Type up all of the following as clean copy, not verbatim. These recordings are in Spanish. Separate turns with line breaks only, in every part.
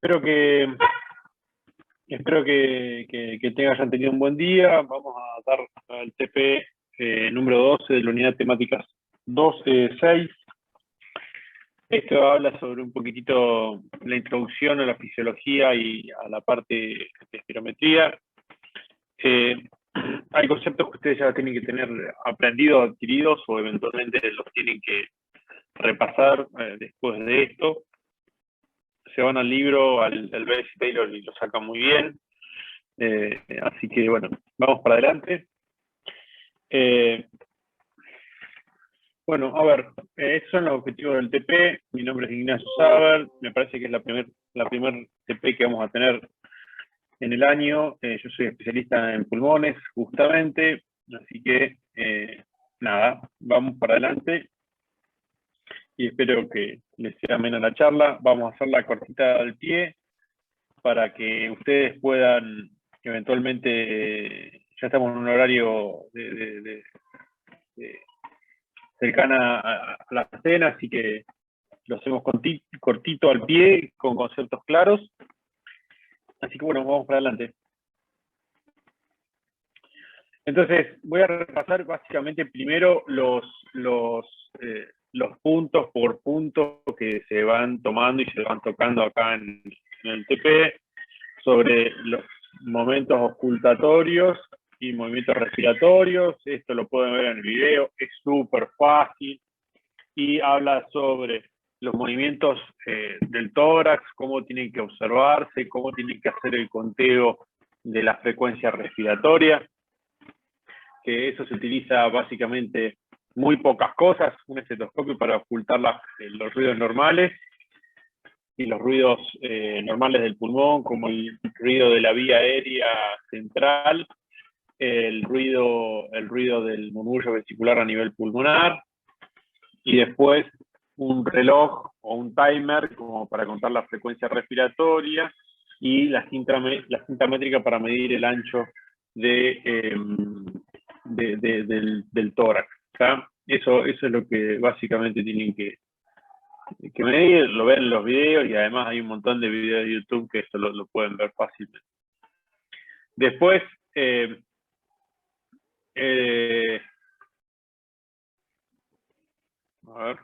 Espero que hayan tenido un buen día. Vamos a dar el TP número 12 de la unidad temáticas 12.6. Esto habla sobre un poquitito la introducción a la fisiología y a la parte de espirometría. Hay conceptos que ustedes ya tienen que tener aprendidos, adquiridos, o eventualmente los tienen que repasar después de esto. Se van al libro, al Base Taylor, y lo sacan muy bien. Así que, bueno, vamos para adelante. Bueno, a ver, estos son los objetivos del TP. Mi nombre es Ignacio Saber. Me parece que es la primer TP que vamos a tener en el año. Yo soy especialista en pulmones, justamente. Así que, nada, vamos para adelante. Y espero que les sea amena la charla. Vamos a hacer la cortita del pie para que ustedes puedan eventualmente, ya estamos en un horario cercana a la cena, así que lo hacemos cortito al pie, con conceptos claros. Así que bueno, vamos para adelante. Entonces, voy a repasar básicamente primero los puntos por punto que se van tomando y se van tocando acá en el TP, sobre los momentos ocultatorios y movimientos respiratorios. Esto lo pueden ver en el video, es súper fácil, y habla sobre los movimientos del tórax, cómo tienen que observarse, cómo tienen que hacer el conteo de la frecuencia respiratoria, que eso se utiliza básicamente muy pocas cosas, un estetoscopio para ocultar los ruidos normales y los ruidos normales del pulmón, como el ruido de la vía aérea central, el ruido del murmullo vesicular a nivel pulmonar, y después un reloj o un timer como para contar la frecuencia respiratoria, y la cinta métrica para medir el ancho del tórax. ¿Tá? Eso es lo que básicamente tienen que medir. Lo ven en los videos, y además hay un montón de videos de YouTube que esto lo pueden ver fácilmente. Después, a ver.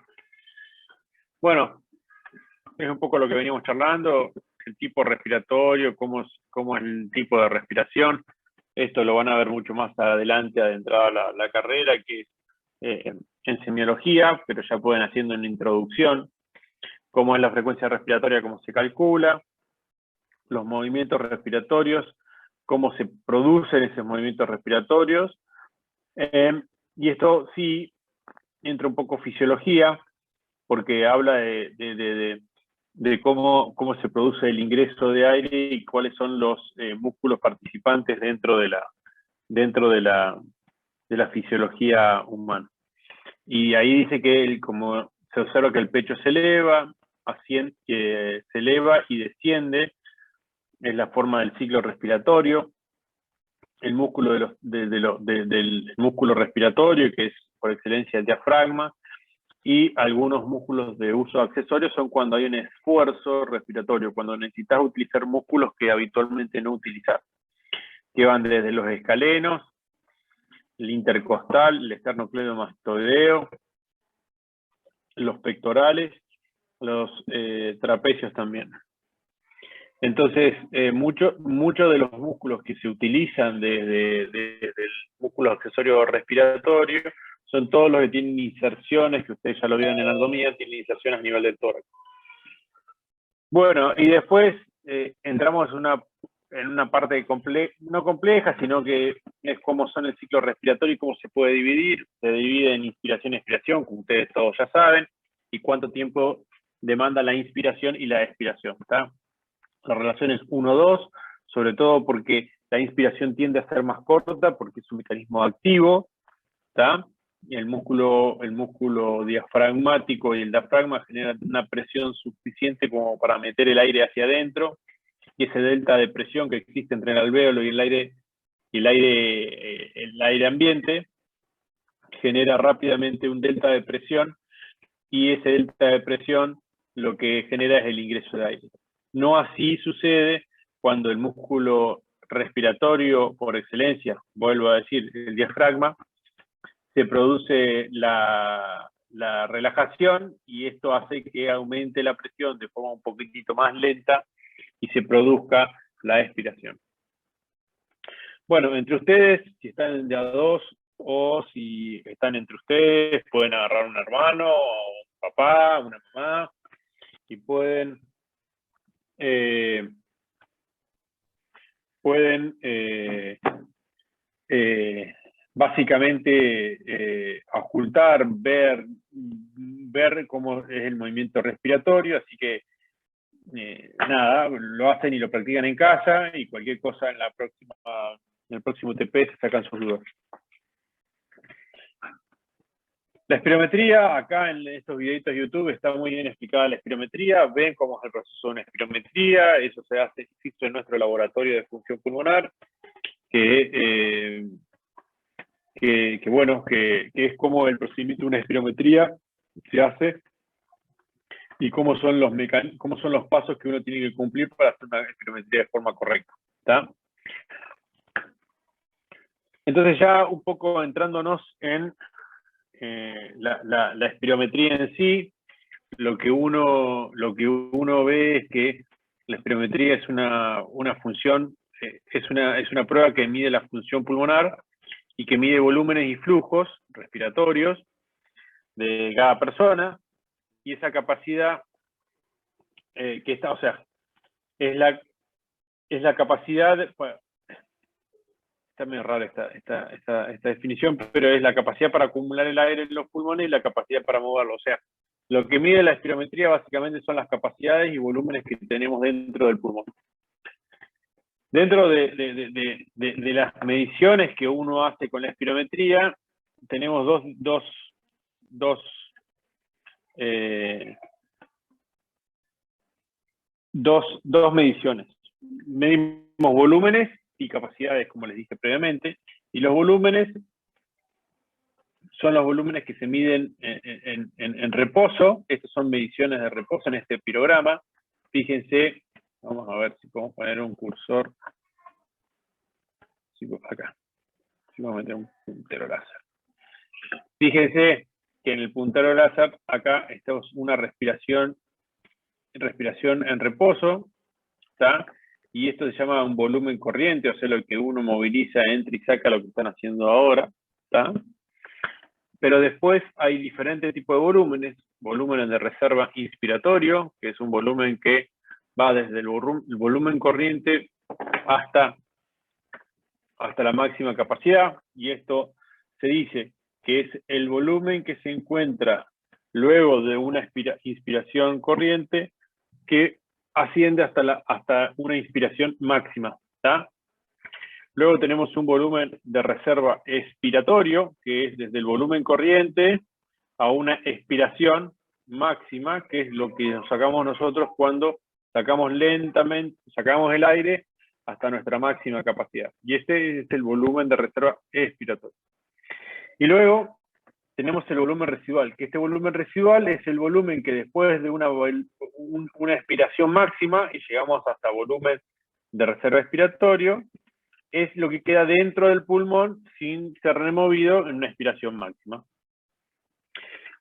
Bueno, es un poco lo que veníamos charlando, el tipo respiratorio, cómo es el tipo de respiración. Esto lo van a ver mucho más adelante, adentrada la carrera, que es en semiología, pero ya pueden haciendo una introducción, cómo es la frecuencia respiratoria, cómo se calcula, los movimientos respiratorios, cómo se producen esos movimientos respiratorios. Y esto sí entra un poco fisiología, porque habla de cómo se produce el ingreso de aire y cuáles son los músculos participantes dentro de la fisiología humana. Y ahí dice que como se observa que el pecho se eleva, se eleva y desciende, es la forma del ciclo respiratorio. El músculo del músculo respiratorio, que es por excelencia el diafragma, y algunos músculos de uso accesorio son cuando hay un esfuerzo respiratorio, cuando necesitas utilizar músculos que habitualmente no utilizas, que van desde los escalenos, el intercostal, el esternocleidomastoideo, los pectorales, los trapecios también. Entonces, muchos de los músculos que se utilizan del músculo accesorio respiratorio son todos los que tienen inserciones, que ustedes ya lo vieron en anatomía, tienen inserciones a nivel del tórax. Bueno, y después entramos en una parte no compleja, sino que es cómo son el ciclo respiratorio y cómo se puede dividir. Se divide en inspiración y expiración, como ustedes todos ya saben, y cuánto tiempo demanda la inspiración y la expiración. ¿Tá? La relación es 1-2, sobre todo porque la inspiración tiende a ser más corta, porque es un mecanismo activo, ¿tá? Y el músculo diafragmático y el diafragma generan una presión suficiente como para meter el aire hacia adentro, y ese delta de presión que existe entre el alvéolo y el aire ambiente genera rápidamente un delta de presión, y ese delta de presión lo que genera es el ingreso de aire. No así sucede cuando el músculo respiratorio por excelencia, vuelvo a decir, el diafragma, se produce la relajación y esto hace que aumente la presión de forma un poquitito más lenta y se produzca la expiración. Bueno, entre ustedes, si están de a dos o si están entre ustedes, pueden agarrar un hermano, o un papá, una mamá, y pueden básicamente ocultar, ver cómo es el movimiento respiratorio, así que nada, lo hacen y lo practican en casa y cualquier cosa en el próximo TP se sacan sus dudas. La espirometría, acá en estos videitos de YouTube está muy bien explicada la espirometría, ven cómo es el proceso de una espirometría, eso se hace en nuestro laboratorio de función pulmonar, que es como el procedimiento de una espirometría se hace y cómo son los pasos que uno tiene que cumplir para hacer una espirometría de forma correcta, ¿está? Entonces ya un poco entrándonos en la espirometría en sí, lo que uno ve es que la espirometría es una función, es una prueba que mide la función pulmonar y que mide volúmenes y flujos respiratorios de cada persona, y esa capacidad que está, o sea, es la capacidad, bueno, está medio rara esta definición, pero es la capacidad para acumular el aire en los pulmones y la capacidad para moverlo. O sea, lo que mide la espirometría básicamente son las capacidades y volúmenes que tenemos dentro del pulmón. Dentro de las mediciones que uno hace con la espirometría, tenemos dos mediciones. Medimos volúmenes y capacidades, como les dije previamente, y los volúmenes son los volúmenes que se miden en reposo. Estas son mediciones de reposo en este pirograma. Fíjense, vamos a ver si podemos poner un cursor. Acá. Vamos a meter un puntero láser. Fíjense que en el puntero láser, acá está una respiración en reposo, ¿está? Y esto se llama un volumen corriente, o sea, lo que uno moviliza, entra y saca, lo que están haciendo ahora, ¿está? Pero después hay diferentes tipos de volúmenes. Volumen de reserva inspiratorio, que es un volumen que va desde el volumen corriente hasta la máxima capacidad, y esto se dice que es el volumen que se encuentra luego de una inspiración corriente que asciende hasta una inspiración máxima, ¿tá? Luego tenemos un volumen de reserva expiratorio, que es desde el volumen corriente a una expiración máxima, que es lo que nos sacamos nosotros cuando sacamos el aire hasta nuestra máxima capacidad. Y este es el volumen de reserva expiratorio. Y luego tenemos el volumen residual, que este volumen residual es el volumen que después de una expiración máxima, y llegamos hasta volumen de reserva expiratorio, es lo que queda dentro del pulmón sin ser removido en una expiración máxima.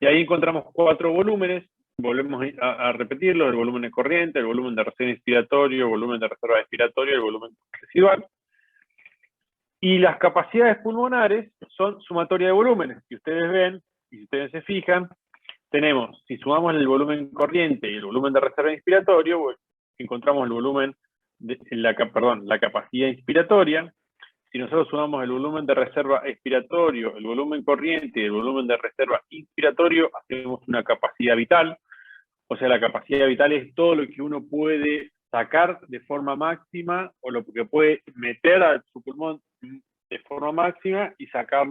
Y ahí encontramos 4 volúmenes, volvemos a repetirlo: el volumen de corriente, el volumen de reserva inspiratorio, el volumen de reserva expiratorio y el volumen residual. Y las capacidades pulmonares son sumatoria de volúmenes. Si ustedes ven, y si ustedes se fijan, tenemos, si sumamos el volumen corriente y el volumen de reserva inspiratorio, pues, encontramos el volumen, la capacidad inspiratoria. Si nosotros sumamos el volumen de reserva expiratorio, el volumen corriente y el volumen de reserva inspiratorio, hacemos una capacidad vital. O sea, la capacidad vital es todo lo que uno puede sacar de forma máxima, o lo que puede meter a su pulmón de forma máxima y sacar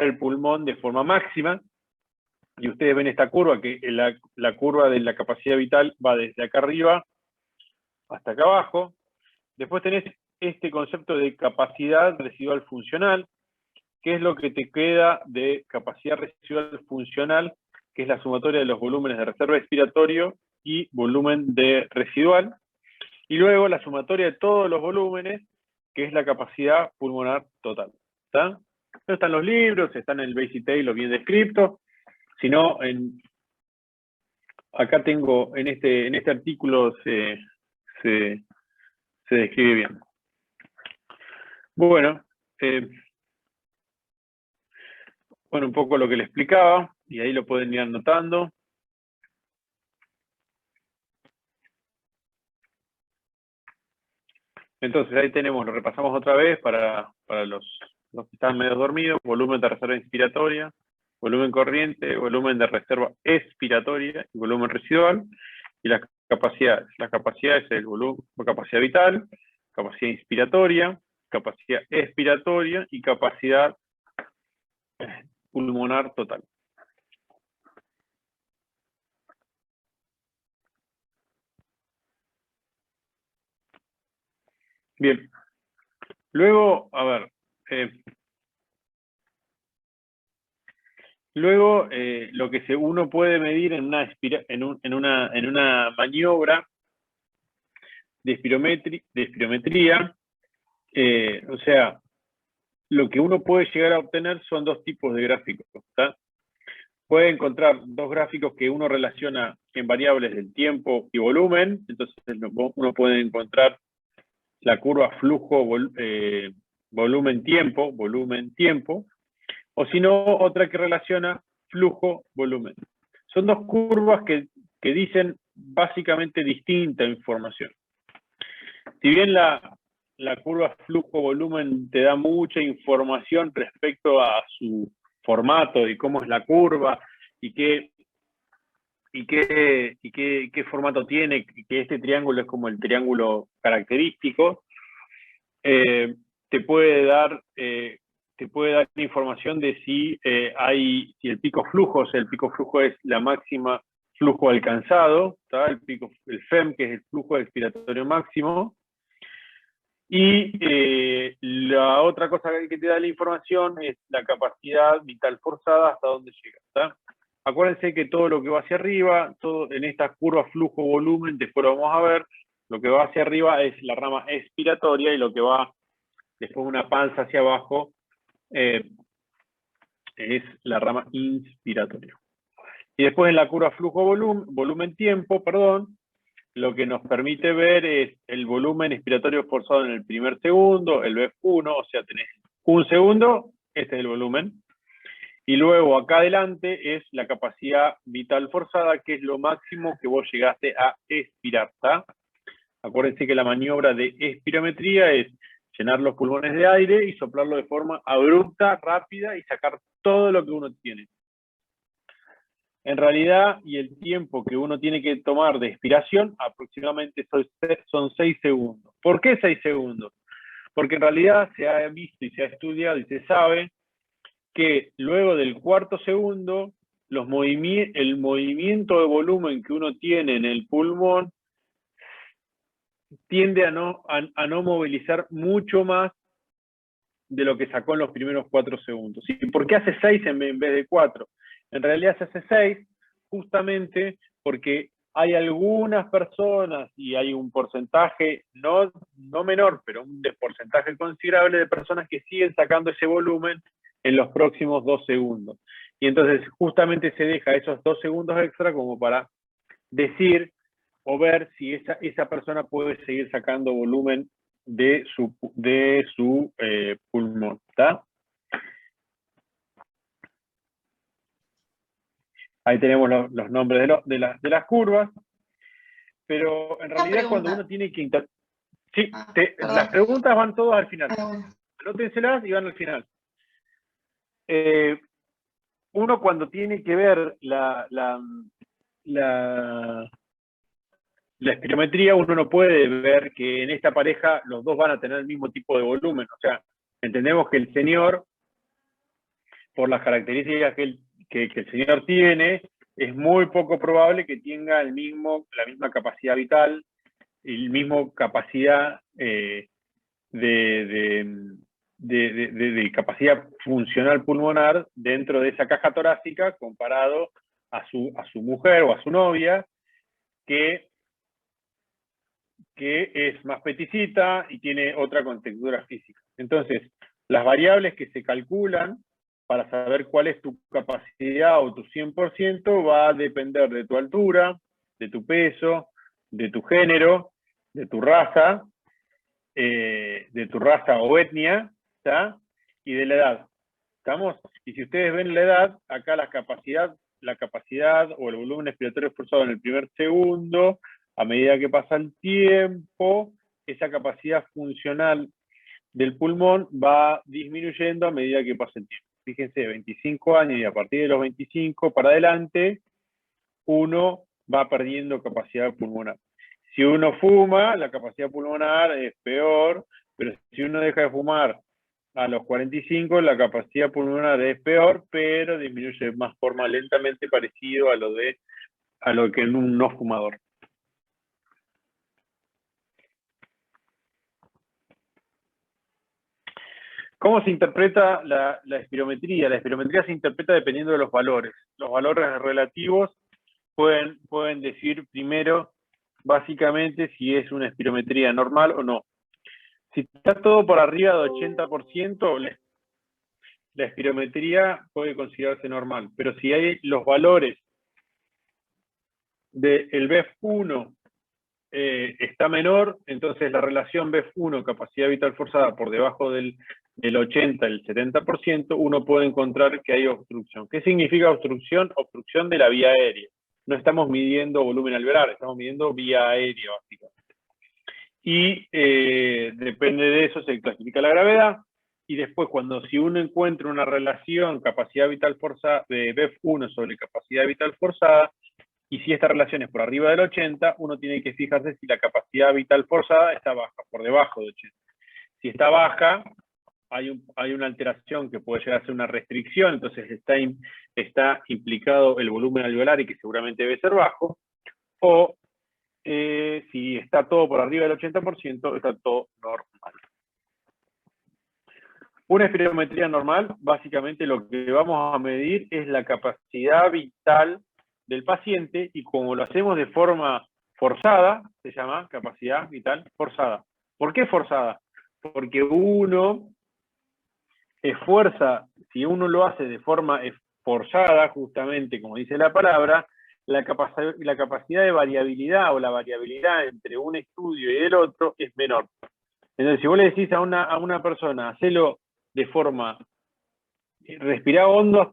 el pulmón de forma máxima. Y ustedes ven esta curva, que la curva de la capacidad vital va desde acá arriba hasta acá abajo. Después tenés este concepto de capacidad residual funcional, que es lo que te queda de capacidad residual funcional, que es la sumatoria de los volúmenes de reserva expiratorio y volumen de residual. Y luego la sumatoria de todos los volúmenes, que es la capacidad pulmonar total. ¿Está? No están los libros, están en el Basic Table bien descrito, sino acá tengo, en este artículo se describe bien. Bueno, un poco lo que le explicaba, y ahí lo pueden ir anotando. Entonces ahí tenemos, lo repasamos otra vez para los que están medio dormidos: volumen de reserva inspiratoria, volumen corriente, volumen de reserva expiratoria y volumen residual. Y las capacidades. La capacidad es el volumen, capacidad vital, capacidad inspiratoria, capacidad expiratoria y capacidad pulmonar total. Bien. Luego, a ver, luego lo que uno puede medir en una maniobra de espirometría, o sea, lo que uno puede llegar a obtener son dos tipos de gráficos, ¿está? Puede encontrar dos gráficos que uno relaciona en variables del tiempo y volumen. Entonces uno puede encontrar la curva flujo volumen-tiempo, o si no, otra que relaciona flujo-volumen. Son dos curvas que dicen básicamente distinta información. Si bien la curva flujo-volumen te da mucha información respecto a su formato y cómo es la curva y qué formato tiene, que este triángulo es como el triángulo característico, te puede dar información de si el pico flujo, o sea, el pico flujo es la máxima flujo alcanzado, ¿tá? El FEM, que es el flujo expiratorio máximo. Y la otra cosa que te da la información es la capacidad vital forzada, hasta dónde llega, ¿tá? Acuérdense que todo lo que va hacia arriba, todo en esta curva flujo-volumen, después lo vamos a ver, lo que va hacia arriba es la rama expiratoria y lo que va después una panza hacia abajo es la rama inspiratoria. Y después en la curva volumen-tiempo, lo que nos permite ver es el volumen expiratorio forzado en el primer segundo, el BF1, o sea, tenés un segundo, este es el volumen. Y luego acá adelante es la capacidad vital forzada, que es lo máximo que vos llegaste a expirar, ¿tá? Acuérdense que la maniobra de espirometría es llenar los pulmones de aire y soplarlo de forma abrupta, rápida y sacar todo lo que uno tiene. En realidad, y el tiempo que uno tiene que tomar de expiración, aproximadamente son 6 segundos. ¿Por qué 6 segundos? Porque en realidad se ha visto y se ha estudiado y se sabe que luego del cuarto segundo, el movimiento de volumen que uno tiene en el pulmón tiende a no movilizar mucho más de lo que sacó en los primeros 4 segundos. ¿Y por qué hace 6 en vez de 4? En realidad se hace 6 justamente porque hay algunas personas, y hay un porcentaje no menor, pero un porcentaje considerable de personas que siguen sacando ese volumen en los próximos 2 segundos. Y entonces justamente se deja esos 2 segundos extra como para decir o ver si esa persona puede seguir sacando volumen de su pulmón, ¿está? Ahí tenemos los nombres de las curvas, pero en realidad cuando uno tiene que... Sí, las preguntas van todas al final. Anótenselas y van al final. Uno cuando tiene que ver la espirometría, uno no puede ver que en esta pareja los dos van a tener el mismo tipo de volumen. O sea, entendemos que el señor, por las características que el señor tiene, es muy poco probable que tenga la misma capacidad vital y la misma capacidad de capacidad funcional pulmonar dentro de esa caja torácica comparado a su mujer o a su novia, que es más peticita y tiene otra contextura física. Entonces, las variables que se calculan para saber cuál es tu capacidad o tu 100% va a depender de tu altura, de tu peso, de tu género, de tu raza o etnia, ¿tá? Y de la edad. ¿Estamos? Y si ustedes ven la edad, acá la capacidad o el volumen expiratorio forzado en el primer segundo, a medida que pasa el tiempo, esa capacidad funcional del pulmón va disminuyendo a medida que pasa el tiempo. Fíjense, 25 años y a partir de los 25 para adelante, uno va perdiendo capacidad pulmonar. Si uno fuma, la capacidad pulmonar es peor, pero si uno deja de fumar a los 45, la capacidad pulmonar es peor, pero disminuye de más forma lentamente parecido a lo que en un no fumador. ¿Cómo se interpreta la espirometría? La espirometría se interpreta dependiendo de los valores. Los valores relativos pueden decir primero, básicamente, si es una espirometría normal o no. Si está todo por arriba de 80%, la espirometría puede considerarse normal. Pero si hay los valores del BEF1 está menor, entonces la relación BEF1, capacidad vital forzada, por debajo del 80, el 70%, uno puede encontrar que hay obstrucción. ¿Qué significa obstrucción? Obstrucción de la vía aérea. No estamos midiendo volumen alveolar, estamos midiendo vía aérea, básicamente. Y depende de eso se clasifica la gravedad, y después si uno encuentra una relación capacidad vital forzada de BEF1 sobre capacidad vital forzada, y si esta relación es por arriba del 80, uno tiene que fijarse si la capacidad vital forzada está baja, por debajo de 80. Si está baja, hay una alteración que puede llegar a ser una restricción, entonces está implicado el volumen alveolar y que seguramente debe ser bajo, o si está todo por arriba del 80%, está todo normal. Una espirometría normal, básicamente lo que vamos a medir es la capacidad vital del paciente, y como lo hacemos de forma forzada, se llama capacidad vital forzada. ¿Por qué forzada? Porque uno esfuerza, si uno lo hace de forma forzada, justamente como dice la palabra, la capacidad de variabilidad o la variabilidad entre un estudio y el otro es menor. Entonces, si vos le decís a una persona, hacelo de forma, respirá hondo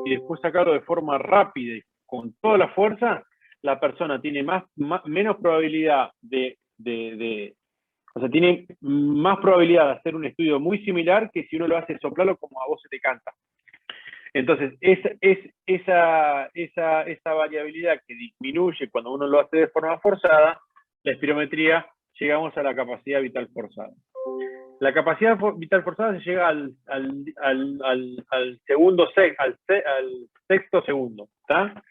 y después sacarlo de forma rápida y con toda la fuerza, la persona tiene menos probabilidad o sea, tiene más probabilidad de hacer un estudio muy similar que si uno lo hace soplarlo como a vos se te canta. Entonces, esa variabilidad que disminuye cuando uno lo hace de forma forzada, la espirometría, llegamos a la capacidad vital forzada. La capacidad vital forzada se llega al sexto segundo, ¿está?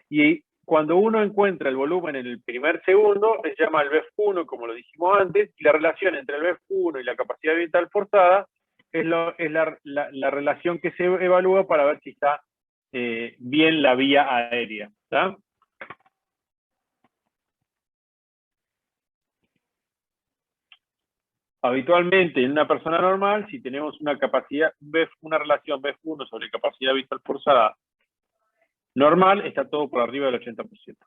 Y cuando uno encuentra el volumen en el primer segundo, se llama el BEF1, como lo dijimos antes, y la relación entre el BEF1 y la capacidad vital forzada es la relación que se evalúa para ver si está bien la vía aérea, ¿está? Habitualmente, en una persona normal, si tenemos una relación BEF1 sobre capacidad vital forzada normal, está todo por arriba del 80%.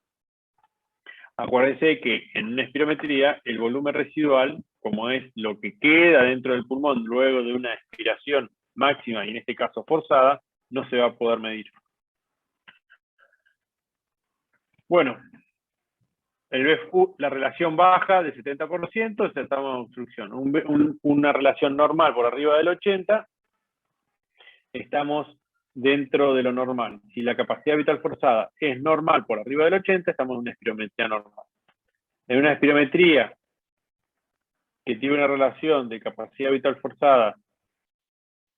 Acuérdense que en una espirometría, el volumen residual, como es lo que queda dentro del pulmón luego de una expiración máxima, y en este caso forzada, no se va a poder medir. Bueno, la relación baja de 70%, estamos en obstrucción. Una relación normal por arriba del 80%, estamos dentro de lo normal. Si la capacidad vital forzada es normal por arriba del 80%, estamos en una espirometría normal. En una espirometría que tiene una relación de capacidad vital forzada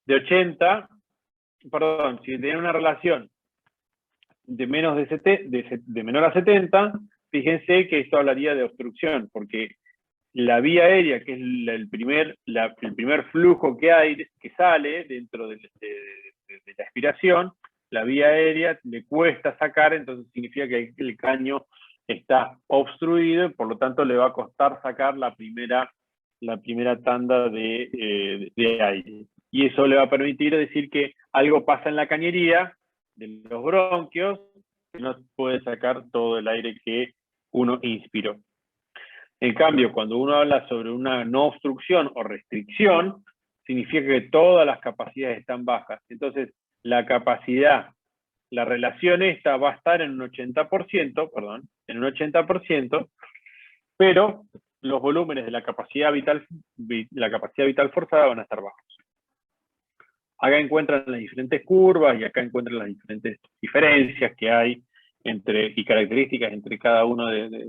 de 80, perdón, si tiene una relación de menor a 70, fíjense que esto hablaría de obstrucción, porque la vía aérea, que es el primer flujo que sale dentro de la expiración, la vía aérea le cuesta sacar, entonces significa que el caño está obstruido y por lo tanto le va a costar sacar la primera tanda de aire. Y eso le va a permitir decir que algo pasa en la cañería de los bronquios, que no puede sacar todo el aire que uno inspiró. En cambio, cuando uno habla sobre una no obstrucción o restricción, significa que todas las capacidades están bajas. Entonces, la capacidad, la relación esta va a estar en un 80%, pero los volúmenes de la capacidad vital forzada van a estar bajos. Acá encuentran las diferentes curvas y acá encuentran las diferentes diferencias que hay y características entre cada uno de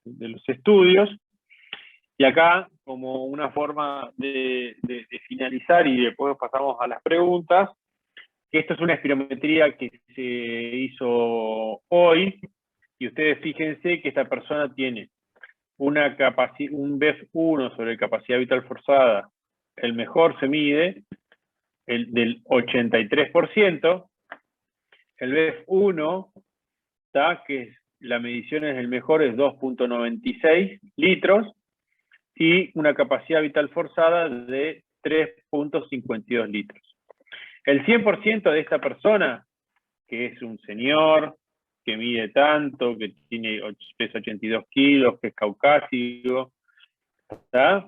los estudios. Y acá, como una forma de finalizar y después pasamos a las preguntas, esto es una espirometría que se hizo hoy, y ustedes fíjense que esta persona tiene un BEF1 sobre capacidad vital forzada, el mejor se mide, el del 83%, el BEF1, que la medición es el mejor, es 2.96 litros, y una capacidad vital forzada de 3.52 litros. El 100% de esta persona, que es un señor, que mide tanto, que pesa 82 kilos, que es caucásico, ¿está?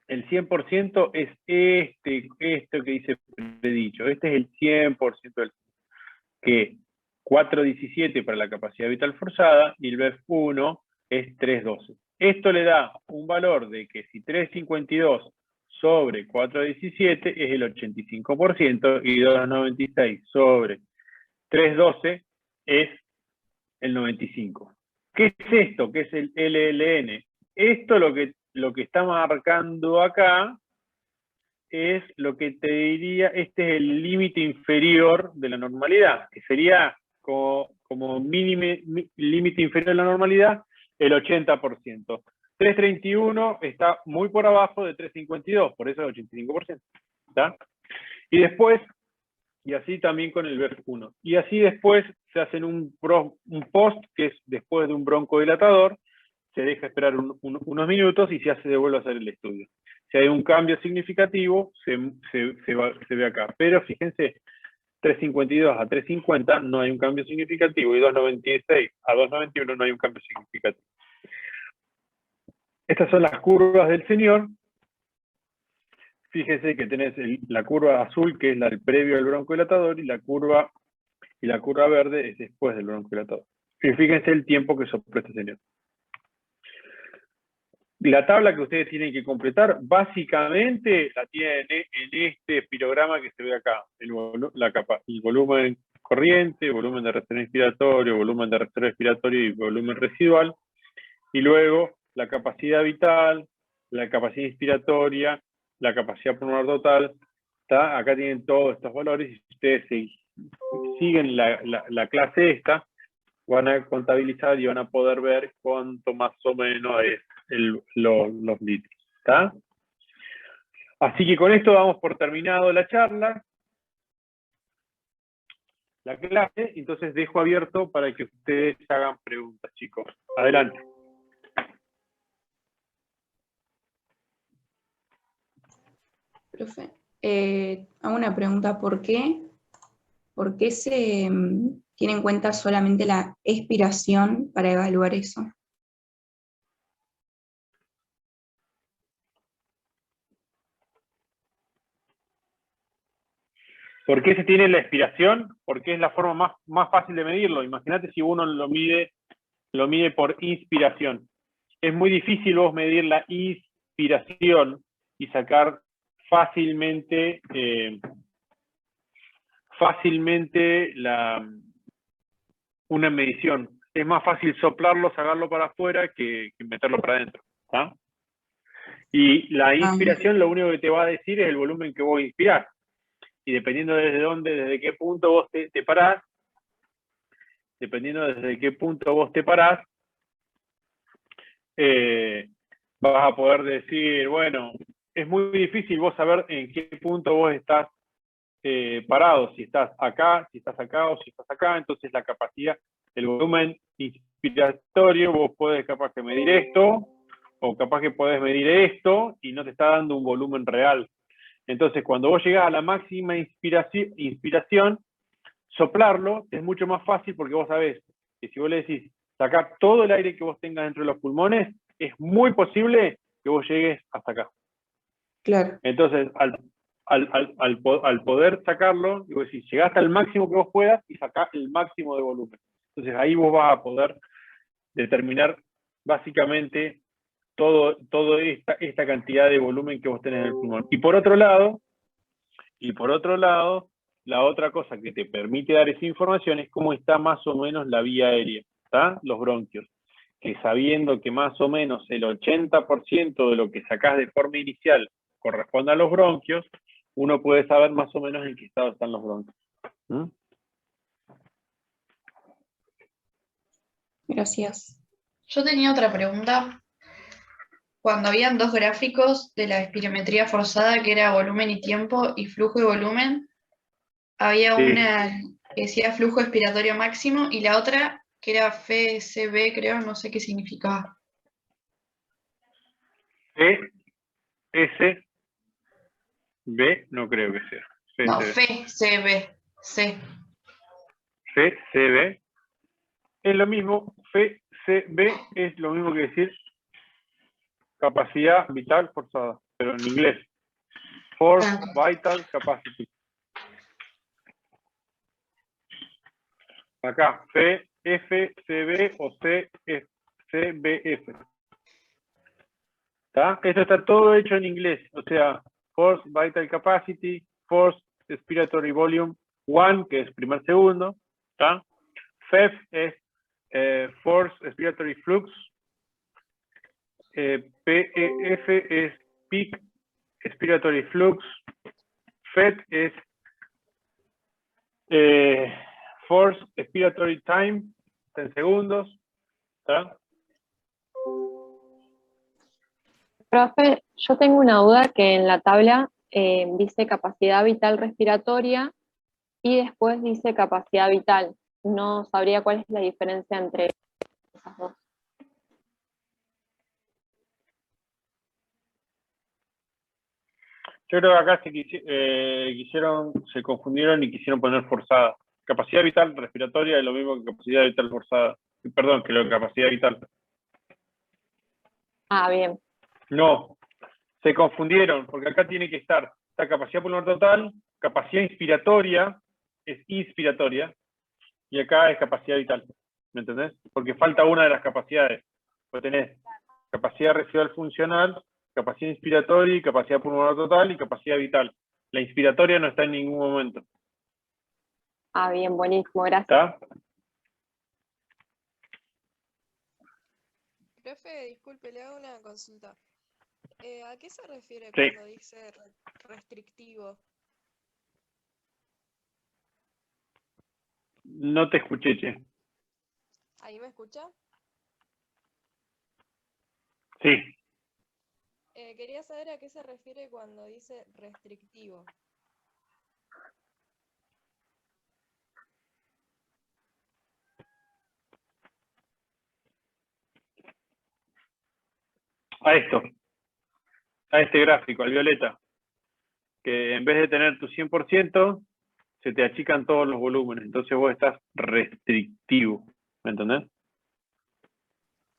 El 100% es esto que dice predicho. Este es el 100% del que 4.17 para la capacidad vital forzada y el BEF1 es 3.12. Esto le da un valor de que si 3.52 sobre 4.17 es el 85% y 2.96 sobre 3.12 es el 95%. ¿Qué es esto? ¿Qué es el LLN? Esto lo que está marcando acá es lo que te diría, este es el límite inferior de la normalidad, que sería como límite inferior de la normalidad, el 80%. 331 está muy por abajo de 352, por eso el 85%. ¿Está? Y después, y así también con el BEF1. Y así después se hacen un post, que es después de un broncodilatador, se deja esperar unos minutos y se vuelve a hacer el estudio. Si hay un cambio significativo, se ve acá. Pero fíjense, 352 a 350 no hay un cambio significativo y 296 a 291 no hay un cambio significativo. Estas son las curvas del señor. Fíjense que tenés la curva azul, que es la del previo al broncodilatador, y la curva verde es después del broncodilatador. Y fíjense el tiempo que soporta este señor. La tabla que ustedes tienen que completar, básicamente la tienen en este espirograma que se ve acá. El volumen corriente, volumen de reserva inspiratorio, volumen de reserva respiratorio y volumen residual. Y luego la capacidad vital, la capacidad inspiratoria, la capacidad pulmonar total. ¿Está? Acá tienen todos estos valores y si ustedes siguen la clase esta, van a contabilizar y van a poder ver cuánto más o menos es los litros. ¿Está? Así que con esto damos por terminado la charla, la clase, entonces dejo abierto para que ustedes hagan preguntas, chicos. Adelante.
Profe, hago una pregunta, ¿por qué se tiene en cuenta solamente la expiración para evaluar eso?
¿Por qué se tiene la expiración? Porque es la forma más fácil de medirlo. Imagínate si uno lo mide por inspiración. Es muy difícil vos medir la inspiración y sacar fácilmente una medición. Es más fácil soplarlo, sacarlo para afuera que meterlo para adentro. ¿Tá? Y la inspiración lo único que te va a decir es el volumen que vos inspirás. Y dependiendo desde qué punto vos te parás, vas a poder decir, bueno, es muy difícil vos saber en qué punto vos estás parado, si estás acá, si estás acá o si estás acá, entonces la capacidad, el volumen inspiratorio, vos podés capaz que medir esto, o capaz que podés medir esto, y no te está dando un volumen real. Entonces, cuando vos llegás a la máxima inspiración, soplarlo es mucho más fácil porque vos sabés que si vos le decís, sacar todo el aire que vos tengas dentro de los pulmones, es muy posible que vos llegues hasta acá.
Claro.
Entonces, al poder sacarlo, digo, si llegaste al máximo que vos puedas y sacás el máximo de volumen. Entonces ahí vos vas a poder determinar básicamente toda esta cantidad de volumen que vos tenés en el pulmón. Y por otro lado, la otra cosa que te permite dar esa información es cómo está más o menos la vía aérea, ¿está? Los bronquios. Que sabiendo que más o menos el 80% de lo que sacás de forma inicial corresponde a los bronquios, uno puede saber más o menos en qué estado están los bronquios. ¿Mm?
Gracias.
Yo tenía otra pregunta. Cuando habían dos gráficos de la espirometría forzada, que era volumen y tiempo, y flujo y volumen, había
Sí.
una que decía flujo expiratorio máximo y la otra que era FSB, creo, no sé qué significaba.
S, B, no creo que sea.
No,
FCB.
FCB, C.
FCB es lo mismo. FCB es lo mismo que decir capacidad vital forzada, pero en inglés. Force Vital Capacity. Acá, FCB o CBF. ¿Está? Esto está todo hecho en inglés, o sea, Force Vital Capacity, Force Expiratory Volume 1, que es primer segundo, ¿está? FEF es Force Expiratory Flux, PEF es Peak Expiratory Flux, FET es Force Expiratory Time, en segundos, ¿está?
Profe, yo tengo una duda que en la tabla dice capacidad vital respiratoria y después dice capacidad vital. No sabría cuál es la diferencia entre esas dos.
Yo creo que acá se confundieron y quisieron poner forzada. Capacidad vital respiratoria es lo mismo que capacidad vital forzada. Perdón, que lo de capacidad vital.
Ah, bien.
No, se confundieron, porque acá tiene que estar la capacidad pulmonar total, capacidad inspiratoria, es inspiratoria, y acá es capacidad vital. ¿Me entendés? Porque falta una de las capacidades. Pues tenés capacidad residual funcional, capacidad inspiratoria y capacidad pulmonar total y capacidad vital. La inspiratoria no está en ningún momento.
Ah, bien, buenísimo, gracias.
¿Está?
Profe, disculpe, le hago una consulta. ¿A qué se refiere
Sí.
cuando dice restrictivo?
No te escuché, che.
¿Ahí me escucha?
Sí.
Quería saber a qué se refiere cuando dice restrictivo.
A esto. A este gráfico, al violeta. Que en vez de tener tu 100%, se te achican todos los volúmenes. Entonces vos estás restrictivo. ¿Me entendés?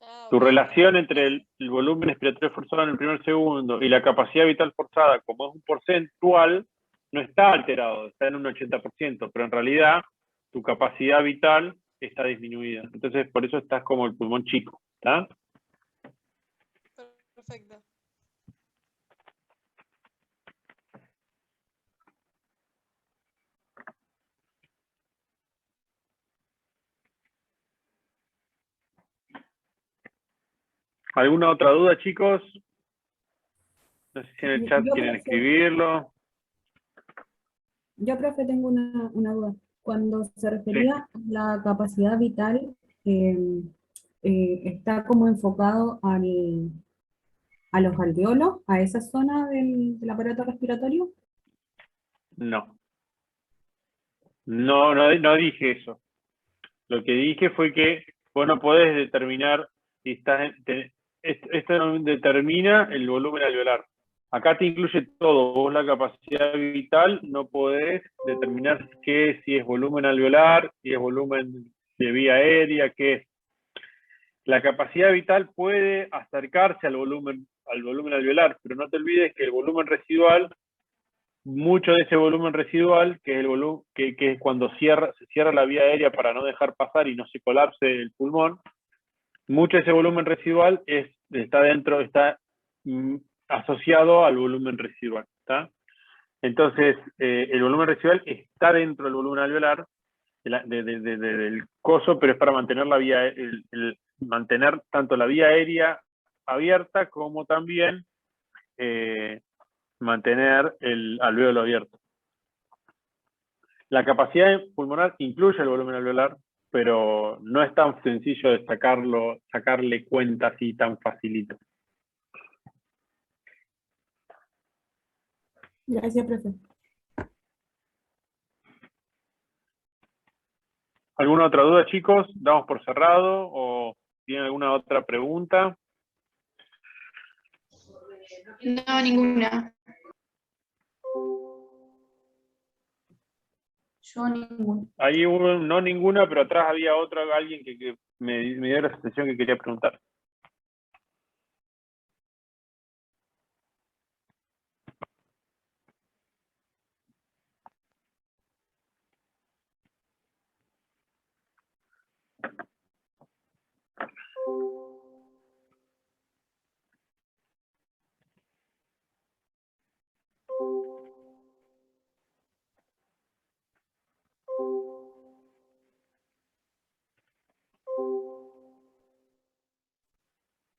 Ah,
Tu
ok.
relación entre el volumen expiratorio forzado en el primer segundo y la capacidad vital forzada, como es un porcentual, no está alterado, está en un 80%, pero en realidad tu capacidad vital está disminuida. Entonces, por eso estás como el pulmón chico. ¿Está?
Perfecto.
¿Alguna otra duda, chicos? No sé si en el chat
Yo,
quieren
profe,
escribirlo.
profe, tengo una duda. Cuando se
Sí.
refería a la capacidad vital, ¿está como enfocado a los alveolos, a esa zona del aparato respiratorio?
No. No dije eso. Lo que dije fue que vos no podés determinar si estás esto no determina el volumen alveolar. Acá te incluye todo. Vos la capacidad vital no podés determinar si es volumen alveolar, si es volumen de vía aérea, qué es. La capacidad vital puede acercarse al volumen alveolar, pero no te olvides que el volumen residual, mucho de ese volumen residual, que es el volumen que es cuando se cierra la vía aérea para no dejar pasar y no se colapse el pulmón, mucho de ese volumen residual está asociado al volumen residual, ¿está? Entonces, el volumen residual está dentro del volumen alveolar del coso, pero es para mantener la vía, mantener tanto la vía aérea abierta como también mantener el alvéolo abierto. La capacidad pulmonar incluye el volumen alveolar, pero no es tan sencillo de sacarle cuenta así tan facilito.
Gracias, profe.
¿Alguna otra duda, chicos? ¿Damos por cerrado o tienen alguna otra pregunta?
No, ninguna.
Yo ninguno.
Ahí hubo no ninguna, pero atrás había alguien que me dio la sensación que quería preguntar.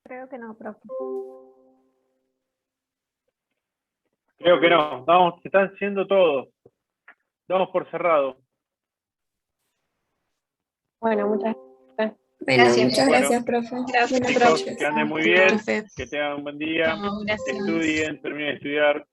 Creo que no, profe.
Creo que no. Vamos, se están haciendo todos. Damos por cerrado.
Bueno, muchas gracias.
Bueno,
Gracias.
muchas
Bueno,
gracias, profe. Buenas
Chicos,
noches.
que anden muy bien,
Profe.
que tengan un buen día,
No,
que
gracias.
estudien, terminen de estudiar.